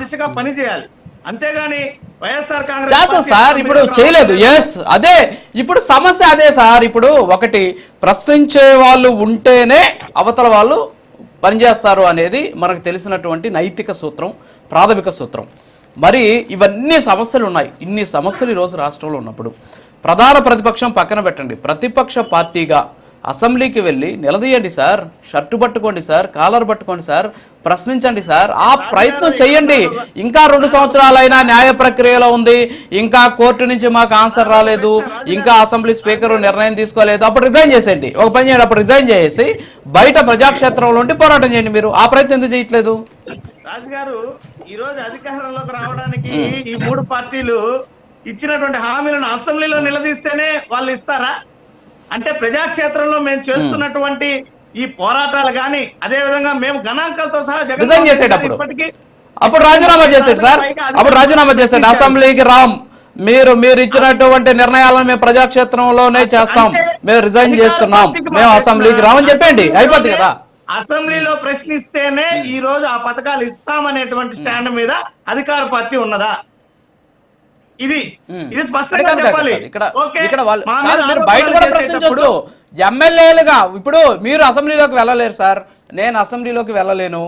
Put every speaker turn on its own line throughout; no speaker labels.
దిశగా పని చేయాలి. అంతేగాని వైఎస్ఆర్ కాంగ్రెస్
చేస్తాం సార్, ఇప్పుడు చేయలేదు. ఎస్, అదే ఇప్పుడు సమస్య అదే సార్. ఇప్పుడు ఒకటి ప్రశ్నించే వాళ్ళు ఉంటేనే అవతల వాళ్ళు పనిచేస్తారు అనేది మనకు తెలిసినటువంటి నైతిక సూత్రం, ప్రాథమిక సూత్రం. మరి ఇవన్నీ సమస్యలు ఉన్నాయి. ఇన్ని సమస్యలు ఈరోజు రాష్ట్రంలో ఉన్నప్పుడు ప్రధాన ప్రతిపక్షం పక్కన పెట్టండి, ప్రతిపక్ష పార్టీగా అసెంబ్లీకి వెళ్ళి నిలదీయండి సార్, షర్టు పట్టుకోండి సార్, కాలర్ పట్టుకోండి సార్, ప్రశ్నించండి సార్, ఆ ప్రయత్నం చేయండి. ఇంకా 2 సంవత్సరాలైనా న్యాయ ప్రక్రియలో ఉంది, ఇంకా కోర్టు నుంచి మాకు ఆన్సర్ రాలేదు, ఇంకా అసెంబ్లీ స్పీకర్ నిర్ణయం తీసుకోలేదు, అప్పుడు రిజైన్ చేసేయండి. ఒక పని చేయండి, అప్పుడు రిజైన్ చేసి బయట ప్రజాక్షేత్రంలో ఉండి పోరాటం చేయండి. మీరు ఆ ప్రయత్నం ఎందుకు చేయట్లేదు?
రాజు గారు, ఈ రోజు అధికారంలోకి రావడానికి ఈ 3 పార్టీలు ఇచ్చినటువంటి హామీలను అసెంబ్లీలో నిలదీస్తేనే వాళ్ళు ఇస్తారా? అంటే ప్రజాక్షేత్రంలో మేము చేస్తున్నటువంటి ఈ పోరాటాలు గాని, అదే విధంగా మేము గణాంకాలతో సహా
రిజైన్ చేసేటప్పుడు అప్పుడు రాజీనామా చేశాడు సార్, అప్పుడు రాజీనామా చేశాడు. అసెంబ్లీకి రామ్, మీరు ఇచ్చినటువంటి నిర్ణయాలను మేము ప్రజాక్షేత్రంలోనే చేస్తాం, మేము రిజైన్ చేస్తున్నాం, మేము అసెంబ్లీకి రామని చెప్పండి, అయిపోద్ది కదా.
అసెంబ్లీలో ప్రశ్నిస్తేనే ఈ రోజు ఆ పథకాలు ఇస్తామనేటువంటి స్టాండ్ మీద అధికార పార్టీ ఉన్నదా? ఇది స్పష్టంగా చెప్పాలి.
ఇక్కడ మీరు బయట కూడా ప్రశ్నించవచ్చు ఎమ్మెల్యేలుగా. ఇప్పుడు మీరు అసెంబ్లీలోకి వెళ్ళలేరు సార్, నేను అసెంబ్లీలోకి వెళ్ళలేను,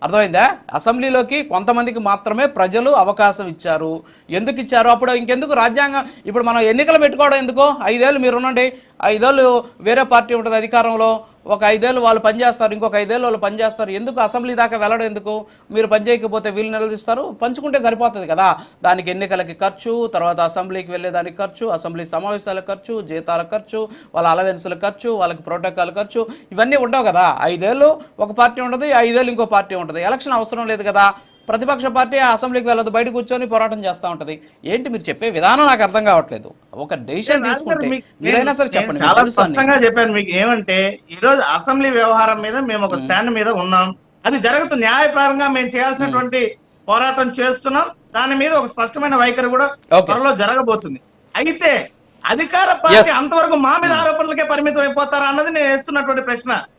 అర్థమైందా? అసెంబ్లీలోకి కొంతమందికి మాత్రమే ప్రజలు అవకాశం ఇచ్చారు. ఎందుకు ఇచ్చారు? అప్పుడు ఇంకెందుకు రాజ్యాంగం? ఇప్పుడు మనం ఎన్నికలు పెట్టుకోవడం ఎందుకో? 5 ఏళ్ళు మీరు ఉండండి, 5 ఏళ్ళు వేరే పార్టీ ఉంటుంది అధికారంలో, ఒక 5 ఏళ్ళు వాళ్ళు పనిచేస్తారు, ఇంకొక 5 ఏళ్ళు వాళ్ళు పనిచేస్తారు. ఎందుకు అసెంబ్లీ దాకా వెళ్ళడం ఎందుకు? మీరు పని చేయకపోతే వీళ్ళు నిలదీస్తారు, పంచుకుంటే సరిపోతుంది కదా. దానికి ఎన్నికలకి ఖర్చు, తర్వాత అసెంబ్లీకి వెళ్ళేదానికి ఖర్చు, అసెంబ్లీ సమావేశాల ఖర్చు, జీతాల ఖర్చు, వాళ్ళ అలవెన్సుల ఖర్చు, వాళ్ళకి ప్రోటోకాల్ ఖర్చు, ఇవన్నీ ఉండవు కదా. 5 ఏళ్ళు ఒక పార్టీ ఉంటుంది, 5 ఏళ్ళు ఇంకో పార్టీ ఉంటుంది. ఎలక్షన్ అవసరం లేదు కదా. ప్రతిపక్ష పార్టీ అసెంబ్లీకి వెళ్ళదు, బయట కూర్చొని పోరాటం చేస్తూ ఉంటుంది. ఏంటి మీరు చెప్పే విధానం నాకు అర్థం కావట్లేదు. ఒక డెసిషన్ తీసుకుంటే మీరైనా సరే చెప్పండి.
చాలా స్పష్టంగా చెప్పాను మీకు. ఏమంటే ఈ రోజు అసెంబ్లీ వ్యవహారం మీద మేము ఒక స్టాండ్ మీద ఉన్నాం, అది జరుగుతుంది. న్యాయపరంగా మేము చేయాల్సినటువంటి పోరాటం చేస్తున్నాం. దాని మీద ఒక స్పష్టమైన వైఖరి కూడా త్వరలో జరగబోతుంది. అయితే అధికార పార్టీ అంతవరకు మా మీద ఆరోపణలకే పరిమితం అయిపోతారా అన్నది నేను వేస్తున్నటువంటి ప్రశ్న.